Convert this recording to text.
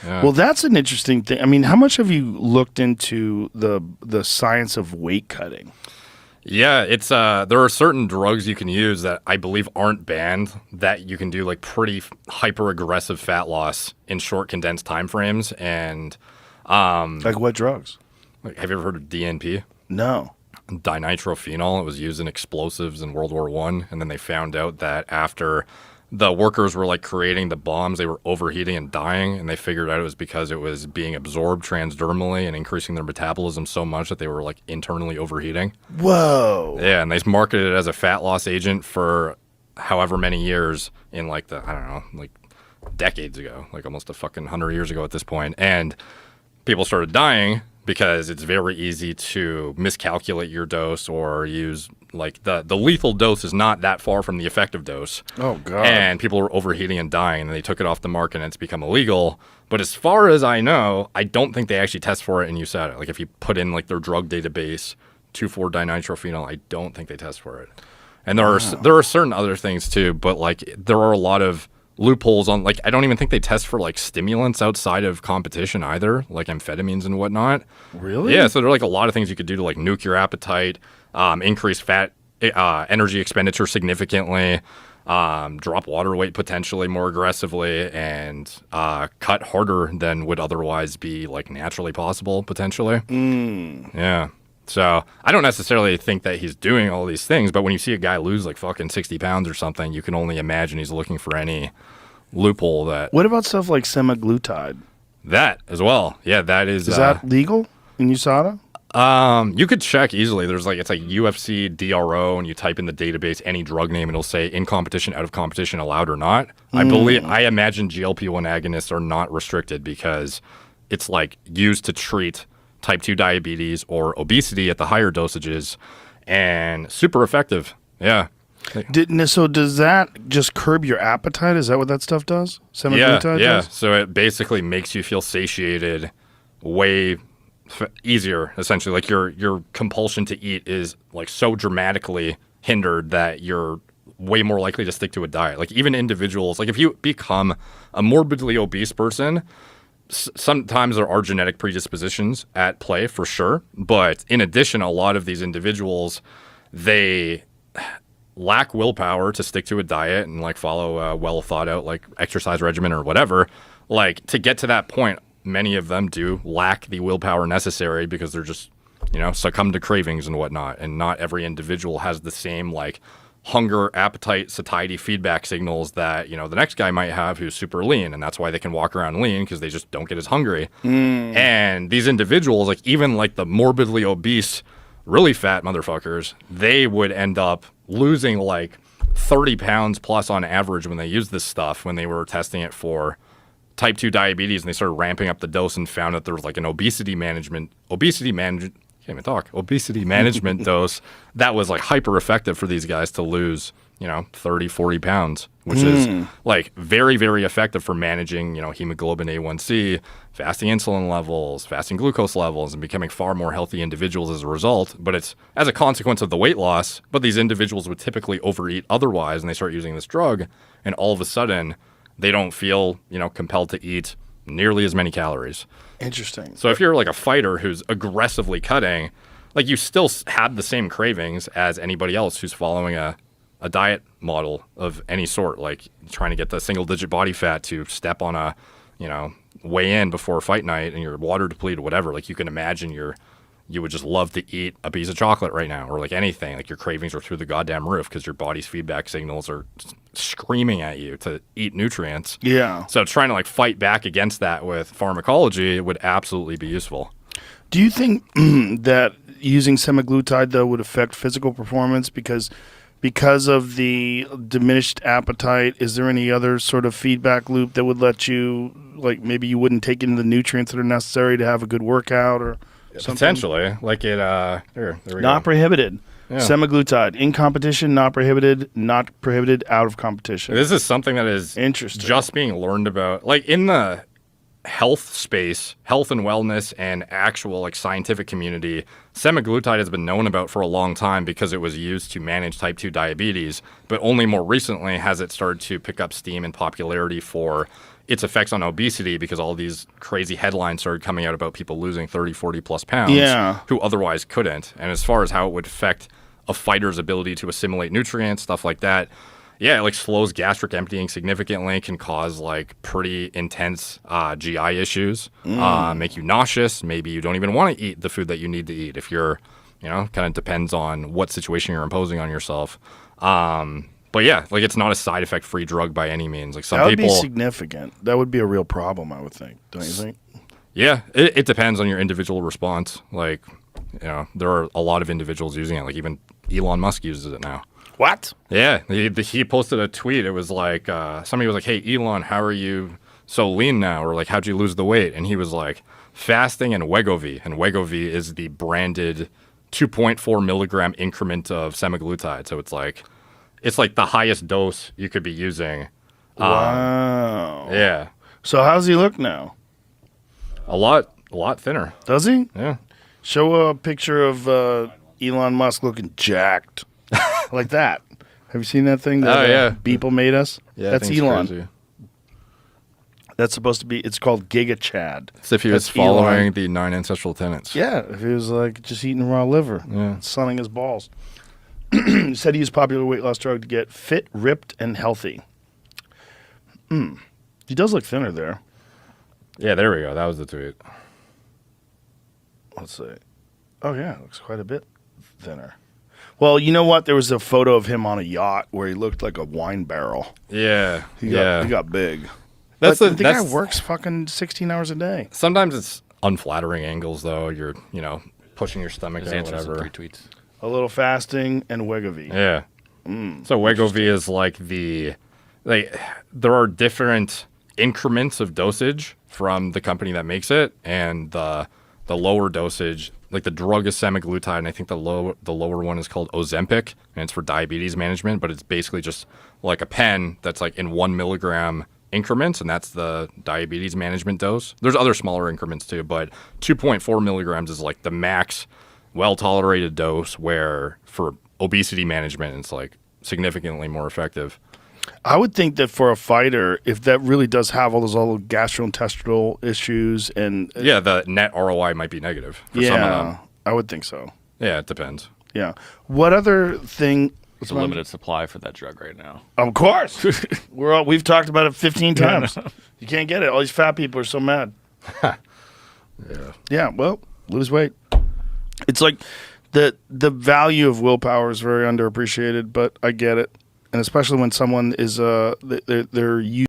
Yeah. Well, that's an interesting thing. I mean, how much have you looked into the science of weight cutting? Yeah, it's there are certain drugs you can use that I believe aren't banned that you can do like pretty hyper aggressive fat loss in short condensed time frames. And Like what drugs? like, have you ever heard of DNP? No. Dinitrophenol. It was used in explosives in World War I, and then they found out that after the workers were like creating the bombs, they were overheating and dying, and they figured out it was because it was being absorbed transdermally and increasing their metabolism so much that they were like internally overheating. Whoa. Yeah, and they marketed it as a fat loss agent for however many years in like I don't know, like decades ago, like almost a fucking 100 years ago at this point. And people started dying because it's very easy to miscalculate your dose or use like the lethal dose is not that far from the effective dose. Oh, God. And people were overheating and dying, and they took it off the market and it's become illegal. But as far as I know, I don't think they actually test for it in USADA. Like if you put in like their drug database 2,4-dinitrophenol, I don't think they test for it. And there are certain other things too, but like there are a lot of loopholes on, like I don't even think they test for like stimulants outside of competition either, like amphetamines and whatnot. Really? Yeah, so there are like a lot of things you could do to like nuke your appetite, increase fat energy expenditure significantly, drop water weight potentially more aggressively, and cut harder than would otherwise be like naturally possible potentially. Yeah. So I don't necessarily think that he's doing all these things, but when you see a guy lose like fucking 60 pounds or something, you can only imagine he's looking for any loophole that. What about stuff like semaglutide? That as well. Yeah, that is. Is that legal in USADA? You could check easily. There's like, it's like UFC DRO, and you type in the database any drug name, and it'll say in competition, out of competition, allowed or not. I imagine GLP-1 agonists are not restricted because it's like used to treat type 2 diabetes or obesity at the higher dosages, and super effective. Yeah. So does that just curb your appetite? Is that what that stuff does? Semaglutide Yeah. does? So it basically makes you feel satiated way easier, essentially. Like your compulsion to eat is like so dramatically hindered that you're way more likely to stick to a diet. Like even individuals, like if you become a morbidly obese person, sometimes there are genetic predispositions at play for sure. But in addition, a lot of these individuals, they lack willpower to stick to a diet and like follow a well thought out like exercise regimen or whatever. Like to get to that point, many of them do lack the willpower necessary because they're just, succumb to cravings and whatnot. And not every individual has the same like hunger, appetite, satiety feedback signals that, the next guy might have who's super lean. And that's why they can walk around lean, because they just don't get as hungry. And these individuals, like even like the morbidly obese, really fat motherfuckers, they would end up losing like 30 pounds plus on average when they used this stuff, when they were testing it for type 2 diabetes, and they started ramping up the dose and found that there was like an obesity management dose that was like hyper effective for these guys to lose, 30, 40 pounds, which is like very, very effective for managing, hemoglobin A1C, fasting insulin levels, fasting glucose levels, and becoming far more healthy individuals as a result. But it's as a consequence of the weight loss, but these individuals would typically overeat otherwise, and they start using this drug, and all of a sudden they don't feel, compelled to eat nearly as many calories. Interesting. So if you're like a fighter who's aggressively cutting, like you still have the same cravings as anybody else who's following a diet model of any sort, like trying to get the single digit body fat to step on a, weigh in before fight night, and you're water depleted or whatever. Like you can imagine you would just love to eat a piece of chocolate right now, or like anything. Like your cravings are through the goddamn roof because your body's feedback signals are screaming at you to eat nutrients. Yeah. So trying to like fight back against that with pharmacology would absolutely be useful. Do you think that using semaglutide though would affect physical performance because of the diminished appetite? Is there any other sort of feedback loop that would let you, like maybe you wouldn't take in the nutrients that are necessary to have a good workout or something? Potentially. Like it, there we go. Not prohibited. Yeah. Semaglutide in competition, not prohibited out of competition. This is something that is interesting, just being learned about, like in the health space, health and wellness, and actual like scientific community. Semaglutide has been known about for a long time because it was used to manage type 2 diabetes, but only more recently has it started to pick up steam and popularity for its effects on obesity because all these crazy headlines started coming out about people losing 30, 40 plus pounds who otherwise couldn't. And as far as how it would affect a fighter's ability to assimilate nutrients, stuff like that, yeah, it like slows gastric emptying significantly, can cause like pretty intense GI issues, make you nauseous. Maybe you don't even want to eat the food that you need to eat if you're, kind of depends on what situation you're imposing on yourself. But yeah, like it's not a side effect free drug by any means. Like some that would people, be significant. That would be a real problem, I would think. Don't you think? Yeah, it depends on your individual response. Like, there are a lot of individuals using it. Like even Elon Musk uses it now. What? Yeah, he posted a tweet. It was like somebody was like, "Hey Elon, how are you so lean now?" Or like, "How'd you lose the weight?" And he was like, "Fasting and Wegovy." And Wegovy is the branded 2.4 milligram increment of semaglutide. So it's like the highest dose you could be using. Wow. Yeah. So how's he look now? A lot thinner. Does he? Yeah. Show a picture of Elon Musk looking jacked. Like that. Have you seen that thing that Beeple made us? Yeah, that's Elon. Crazy. That's supposed to be, it's called Giga Chad. As if he was following the 9 ancestral tenets. Yeah, if he was like just eating raw liver, sunning his balls. He said he used popular weight loss drug to get fit, ripped, and healthy. He does look thinner there. Yeah, there we go. That was the tweet. Let's see. Oh, yeah, looks quite a bit thinner. Well, you know what? There was a photo of him on a yacht where he looked like a wine barrel. Yeah. He got big. The guy works fucking 16 hours a day. Sometimes it's unflattering angles, though. You're, pushing your stomach His or answers whatever. in 3 tweets. A little fasting and Wegovy. Yeah. So Wegovy is like there are different increments of dosage from the company that makes it, and the lower dosage, like the drug is semaglutide, and I think the lower one is called Ozempic, and it's for diabetes management, but it's basically just like a pen that's like in 1 milligram increments, and that's the diabetes management dose. There's other smaller increments too, but 2.4 milligrams is like the max well-tolerated dose, where for obesity management it's like significantly more effective. I would think that for a fighter, if that really does have all those gastrointestinal issues and the net ROI might be negative for some of them. I would think so. Yeah, it depends. Yeah. What other thing? It's a limited supply for that drug right now. Of course. We've talked about it 15 times. You can't get it. All these fat people are so mad. Yeah, well, lose weight. It's like the value of willpower is very underappreciated, but I get it. And especially when someone is they're using